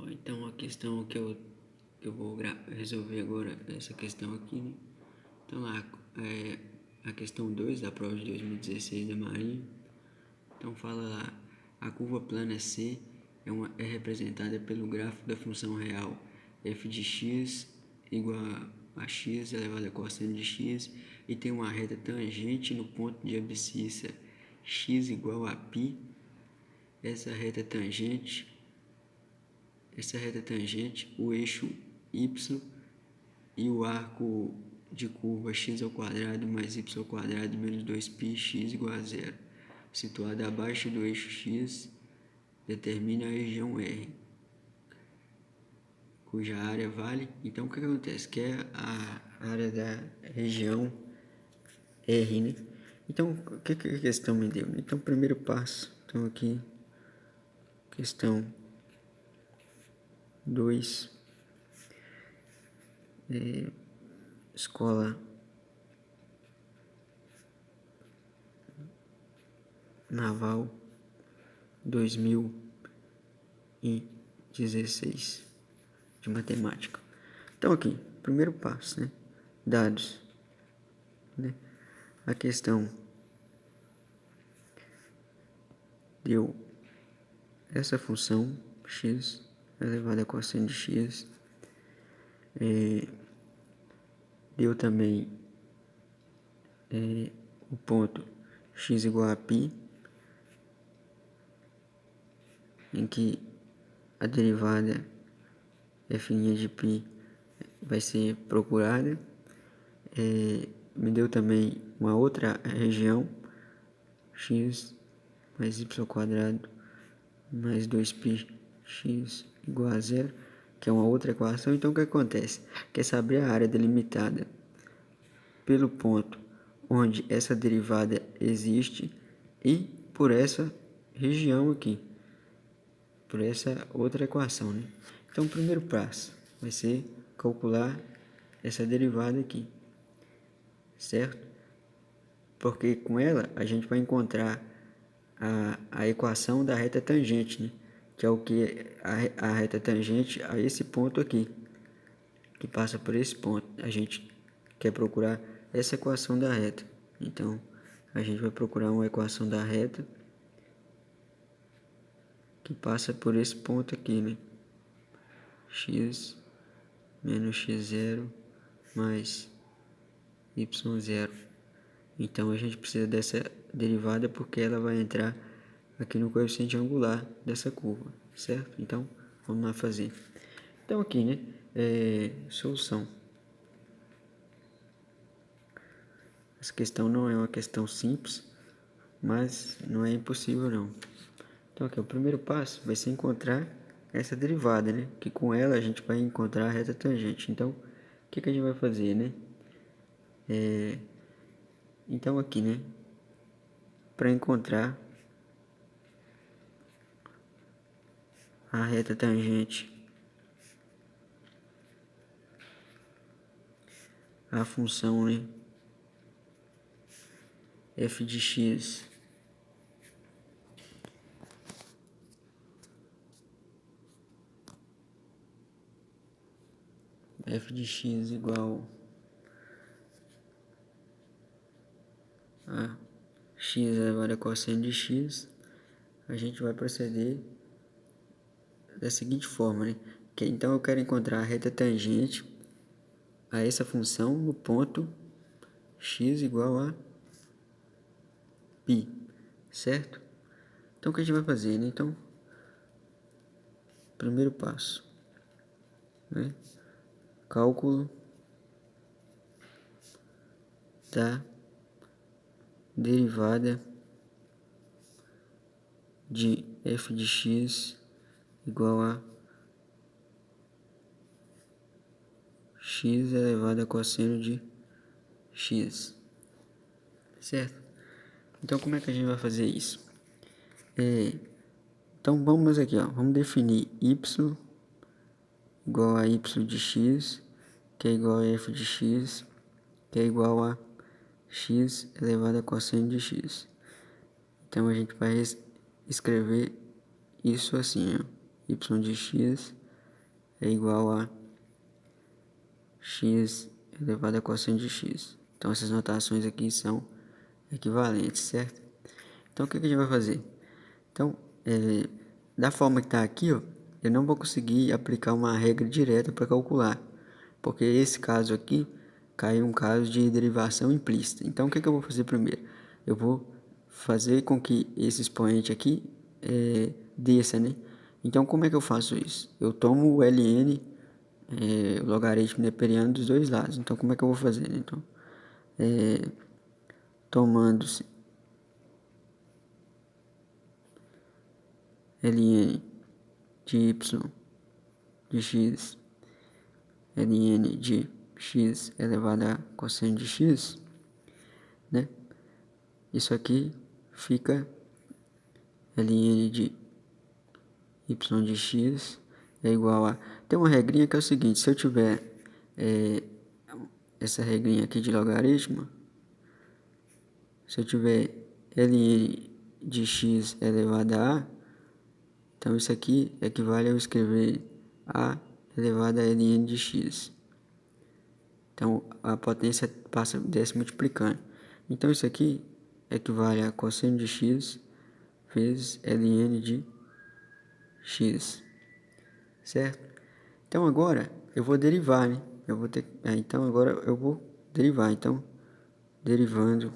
Então a questão que eu vou resolver agora é essa questão aqui, né? Então a questão 2 da prova de 2016 da Marinha. Então fala lá, a curva plana C é representada pelo gráfico da função real f de x igual a x elevado a cosseno de x e tem uma reta tangente no ponto de abscissa x igual a π. Essa reta tangente, o eixo y e o arco de curva x ao quadrado mais y ao quadrado menos 2π x igual a zero, situada abaixo do eixo x, determina a região R, cuja área vale. Então o que acontece? Que é a área da região R, né? Então o que a questão me deu? Então primeiro passo, então aqui, questão 2, escola naval 2016 de matemática. Então aqui, primeiro passo, né? Dados, né? A questão deu essa função x elevado a cosseno de x, deu também o ponto x igual a π, em que a derivada f' de π vai ser procurada. Me deu também uma outra região, x mais y ao quadrado mais 2π x igual a zero, que é uma outra equação. Então o que acontece? Quer saber a área delimitada pelo ponto onde essa derivada existe e por essa região aqui, por essa outra equação, né? Então o primeiro passo vai ser calcular essa derivada aqui, certo? Porque com ela a gente vai encontrar a equação da reta tangente, né? Que é o que a reta tangente a esse ponto aqui, que passa por esse ponto. A gente quer procurar essa equação da reta. Então a gente vai procurar uma equação da reta que passa por esse ponto aqui, né? X menos x0 mais y0. Então a gente precisa dessa derivada porque ela vai entrar aqui no coeficiente angular dessa curva, certo? Então vamos lá fazer. Então aqui, né? Solução. Essa questão não é uma questão simples, mas não é impossível não. Então aqui o primeiro passo vai ser encontrar essa derivada, né? Que com ela a gente vai encontrar a reta tangente. Então o que a gente vai fazer, né? Então aqui, né? Para encontrar a reta tangente a função, né? f de x igual a x elevado a cosseno de x, a gente vai proceder da seguinte forma, né? Então eu quero encontrar a reta tangente a essa função no ponto x igual a π, certo? Então o que a gente vai fazer, né? Então, primeiro passo, né? Cálculo da derivada de f de x igual a x elevado a cosseno de x, certo? Então como é que a gente vai fazer isso? Então vamos aqui, ó, vamos definir y igual a y de x, que é igual a f de x, que é igual a x elevado a cosseno de x. Então a gente vai escrever isso assim, ó, y de x é igual a x elevado a cosseno de x. Então essas notações aqui são equivalentes, certo? Então o que a gente vai fazer? Então, da forma que está aqui, ó, eu não vou conseguir aplicar uma regra direta para calcular, porque esse caso aqui caiu um caso de derivação implícita. Então o que eu vou fazer primeiro? Eu vou fazer com que esse expoente aqui desça, né? Então como é que eu faço isso? Eu tomo o ln, o logaritmo neperiano dos dois lados. Então como é que eu vou fazer? Então, tomando-se ln de y de x, ln de x elevado a cosseno de x, né? Isso aqui fica ln de y de x é igual a... Tem uma regrinha que é o seguinte: se eu tiver essa regrinha aqui de logaritmo, se eu tiver ln de x elevado a a, então isso aqui equivale a eu escrever a elevado a ln de x. Então a potência desce multiplicando. Então isso aqui equivale a cosseno de x vezes ln de x, certo? Então agora eu vou derivar, né? Eu vou ter, então agora eu vou derivar. Então derivando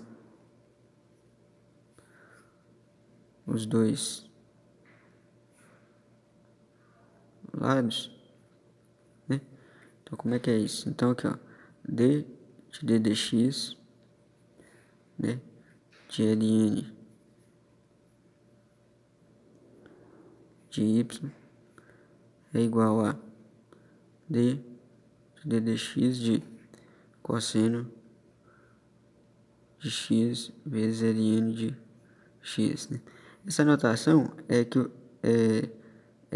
os dois lados, né? Então como é que é isso? Então aqui, ó, d de d dx, né, de ln de y é igual a d de d dx de cosseno de x vezes ln de x, né? Essa notação é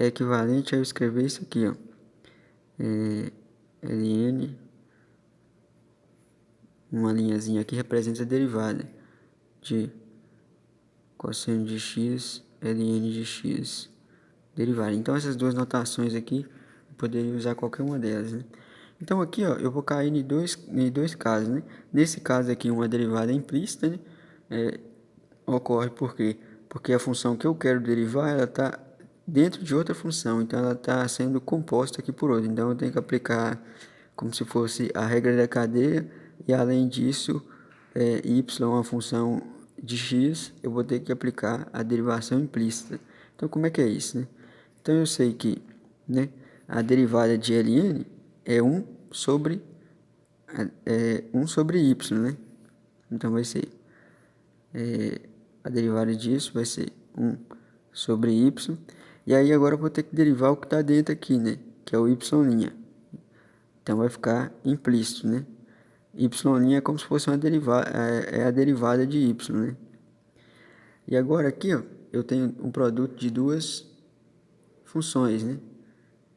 equivalente a eu escrever isso aqui, ó, ln, uma linhazinha aqui representa a derivada de cosseno de x ln de x derivada. Então essas duas notações aqui eu poderia usar qualquer uma delas, né? Então aqui, ó, eu vou cair em dois casos, né? Nesse caso aqui, uma derivada implícita, né? Ocorre por quê? Porque a função que eu quero derivar, ela está dentro de outra função, então ela está sendo composta aqui por outra. Então eu tenho que aplicar como se fosse a regra da cadeia, e além disso, y é uma função de x, eu vou ter que aplicar a derivação implícita. Então como é que é isso, né? Então eu sei que, né, a derivada de ln é 1 sobre y, né? Então vai ser a derivada disso vai ser 1 sobre y. E aí agora eu vou ter que derivar o que está dentro aqui, né? Que é o y'. Então vai ficar implícito, né? Y' é como se fosse uma derivada, é a derivada de y, né? E agora aqui, ó, eu tenho um produto de duas funções, né?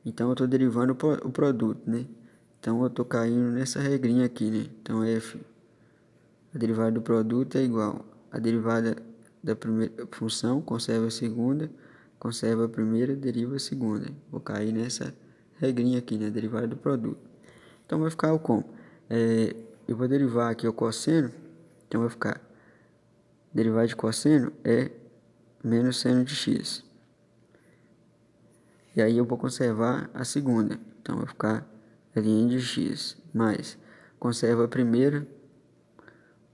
Então eu estou derivando o produto, né? Então eu estou caindo nessa regrinha aqui, né? Então f, a derivada do produto é igual a derivada da primeira função, conserva a segunda, conserva a primeira, deriva a segunda. Vou cair nessa regrinha aqui, né? Derivada do produto. Então vai ficar o como? Eu vou derivar aqui o cosseno, então vai ficar derivada de cosseno é menos seno de x. E aí eu vou conservar a segunda, então vai ficar ln de x, mais conserva a primeira,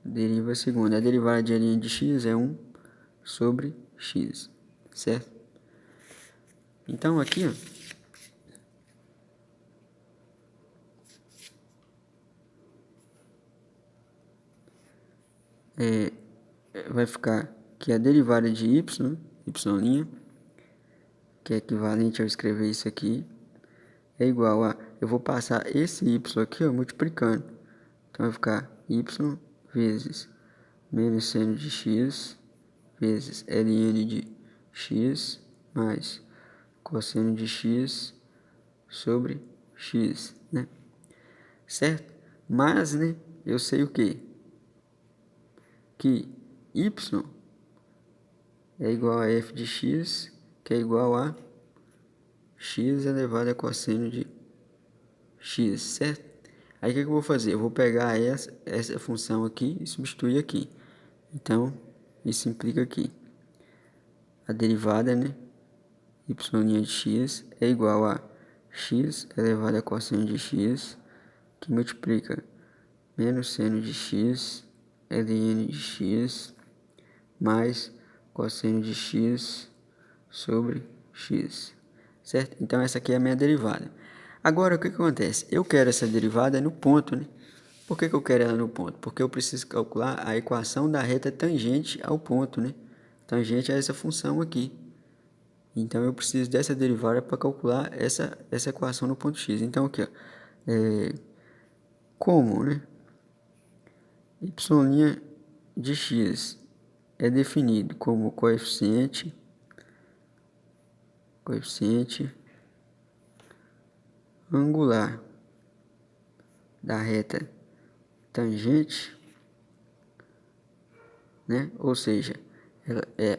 deriva a segunda. A derivada de ln de x é 1 sobre x, certo? Então aqui, ó, vai ficar que a derivada de y, y', que é equivalente a eu escrever isso aqui, é igual a, eu vou passar esse y aqui, ó, multiplicando. Então vai ficar y vezes menos seno de x vezes ln de x mais cosseno de x sobre x, né? Certo? Mas, né, eu sei o quê? Que y é igual a f de x, que é igual a x elevado a cosseno de x, certo? Aí o que eu vou fazer? Eu vou pegar essa função aqui e substituir aqui. Então, isso implica que a derivada, né, y' de x é igual a x elevado a cosseno de x, que multiplica menos seno de x, ln de x, mais cosseno de x sobre x, certo? Então, essa aqui é a minha derivada. Agora, o que acontece? Eu quero essa derivada no ponto, né? Por que eu quero ela no ponto? Porque eu preciso calcular a equação da reta tangente ao ponto, né? Tangente a essa função aqui. Então, eu preciso dessa derivada para calcular essa equação no ponto x. Então, aqui, ó, como, né? Y' de x é definido como coeficiente angular da reta tangente, né? Ou seja,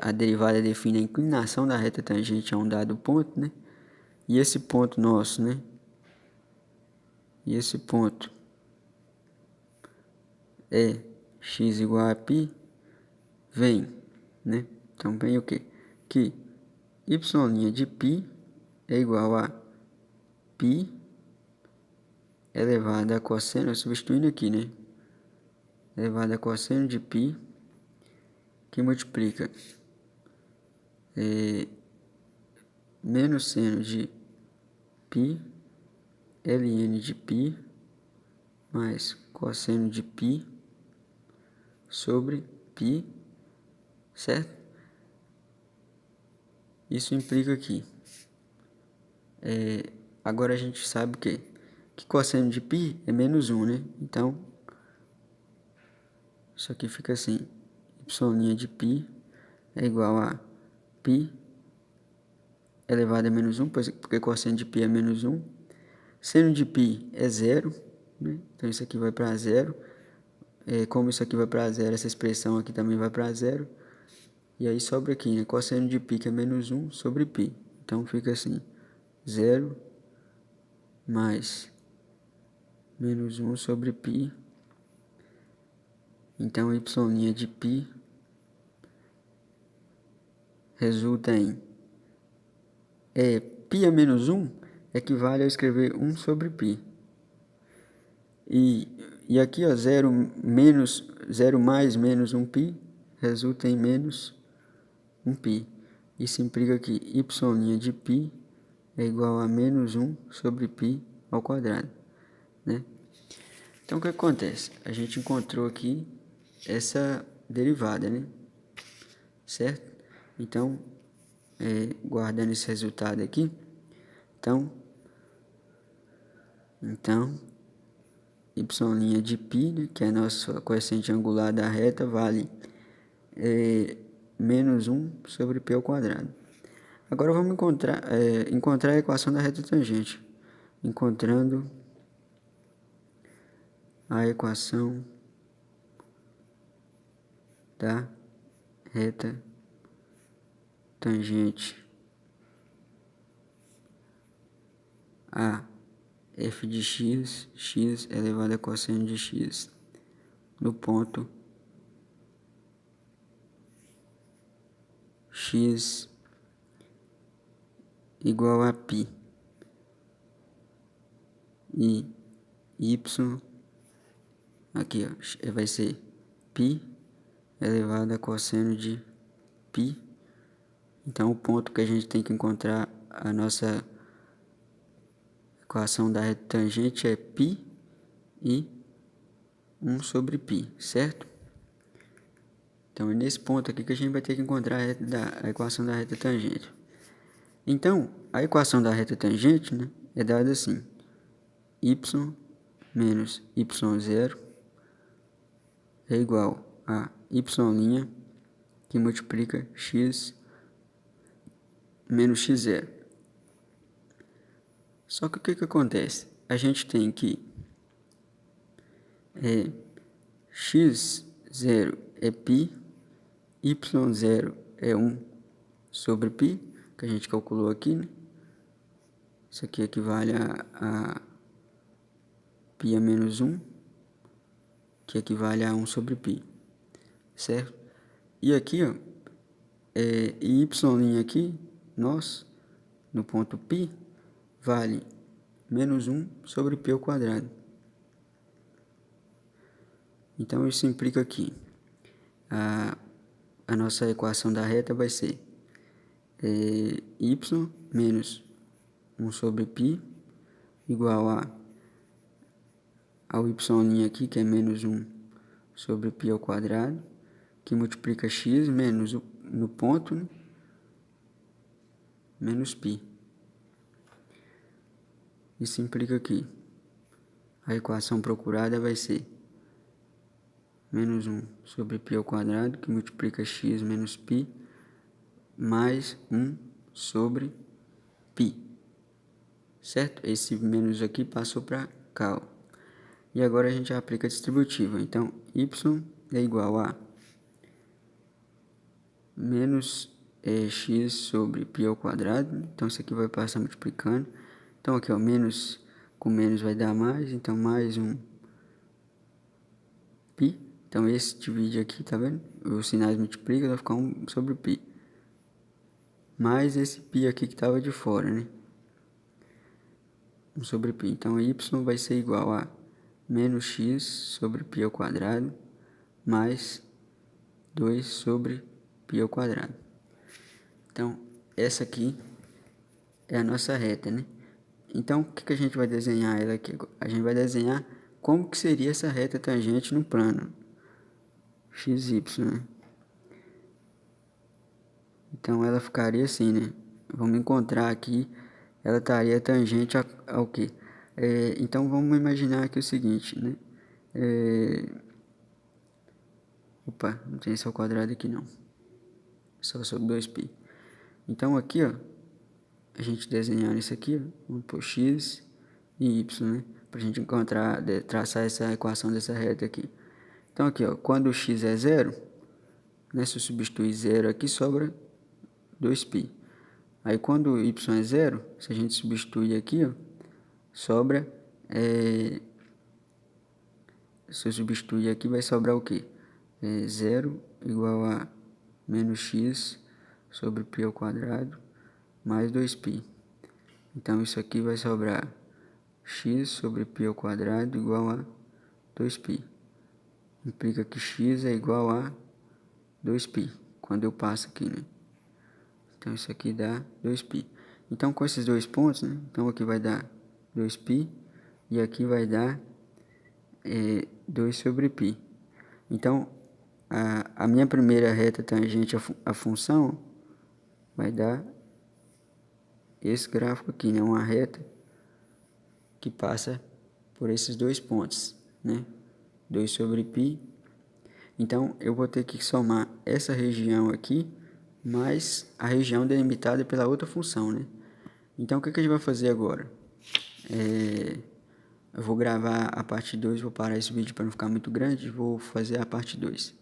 a derivada define a inclinação da reta tangente a um dado ponto, né? E esse ponto nosso, né? E esse ponto é x igual a π, vem, né? Então vem o quê? Que y' de π é igual a π elevado a cosseno, substituindo aqui, né? Elevado a cosseno de π, que multiplica menos seno de π, ln de π, mais cosseno de π sobre π, certo? Isso implica que agora a gente sabe que cosseno de π é menos 1, né? Então, isso aqui fica assim, y' de π é igual a π elevado a menos 1, porque cosseno de π é menos 1. Seno de π é zero, né? Então isso aqui vai para zero. Como isso aqui vai para zero, essa expressão aqui também vai para zero. E aí sobra aqui, né? Cosseno de π, que é menos 1 sobre π. Então fica assim, 0 mais menos 1 sobre π. Então y' de π resulta em π a menos 1 equivale a escrever 1 sobre π. E aqui, ó, 0 mais menos 1π resulta em menos 1π. Isso implica que y' de π é igual a menos 1 sobre π ao quadrado, né? Então, o que acontece? A gente encontrou aqui essa derivada, né? Certo? Então, guardando esse resultado aqui, então y' de π, né, que é a nossa coeficiente angular da reta, vale menos 1 sobre π ao quadrado. Agora vamos encontrar a equação da reta tangente. Encontrando a equação da reta tangente a f de x, x elevado a cosseno de x, no ponto x igual a π e y, aqui ó, vai ser π elevado a cosseno de π. Então o ponto que a gente tem que encontrar a nossa equação da reta tangente é π e 1 sobre π, certo? Então é nesse ponto aqui que a gente vai ter que encontrar a equação da reta tangente. Então, a equação da reta tangente, né, é dada assim: y menos y0 é igual a y', que multiplica x menos x0. Só que o que acontece? A gente tem que x0 é π, y0 é 1 sobre π, que a gente calculou aqui, né? Isso aqui equivale a π a menos 1, que equivale a 1 sobre π, certo? E aqui, ó, y' aqui, nós, no ponto π, vale menos 1 sobre π ao quadrado. Então, isso implica que a nossa equação da reta vai ser y menos 1 sobre π igual ao y' aqui, que é menos 1 sobre π ao quadrado, que multiplica x menos no ponto, né, menos π. Isso implica que a equação procurada vai ser menos 1 sobre π ao quadrado, que multiplica x menos π, mais 1 sobre π. Certo? Esse menos aqui passou para cá, ó. E agora a gente aplica a distributiva. Então, y é igual a menos x sobre π ao quadrado. Então, isso aqui vai passar multiplicando. Então, aqui, ó, menos com menos vai dar mais. Então, mais 1 π. Então, esse divide aqui, tá vendo? Os sinais multiplicam, vai ficar 1 sobre π. Mais esse π aqui que estava de fora, né? 1 sobre π. Então, y vai ser igual a menos x sobre π ao quadrado mais 2 sobre π ao quadrado. Então, essa aqui é a nossa reta, né? Então, o que a gente vai desenhar ela aqui? A gente vai desenhar como que seria essa reta tangente no plano xy, né? Então, ela ficaria assim, né? Vamos encontrar aqui, ela estaria tangente ao quê? Então, vamos imaginar aqui o seguinte, né? Opa, não tem só quadrado aqui não. Só sobre 2π. Então, aqui, ó, a gente desenhando isso aqui, ó, vamos pôr x e y, né? Pra gente encontrar, traçar essa equação dessa reta aqui. Então, aqui, ó, quando o x é 0, né? Se eu substituir 0 aqui, sobra 2π. Aí, quando o y é 0, se a gente substituir aqui, ó, sobra... se eu substituir aqui, vai sobrar o quê? 0 igual a menos x sobre π ao quadrado mais 2π. Então, isso aqui vai sobrar x sobre π ao quadrado igual a 2π. Implica que x é igual a 2π, quando eu passo aqui, né? Então, isso aqui dá 2π. Então, com esses dois pontos, né? Então, aqui vai dar 2π e aqui vai dar 2 sobre π. Então, a minha primeira reta tangente à função vai dar esse gráfico aqui, né? Uma reta que passa por esses dois pontos, né? 2 sobre π. Então, eu vou ter que somar essa região aqui mais a região delimitada pela outra função, né? Então, o que a gente vai fazer agora? Eu vou gravar a parte 2, vou parar esse vídeo para não ficar muito grande, vou fazer a parte 2.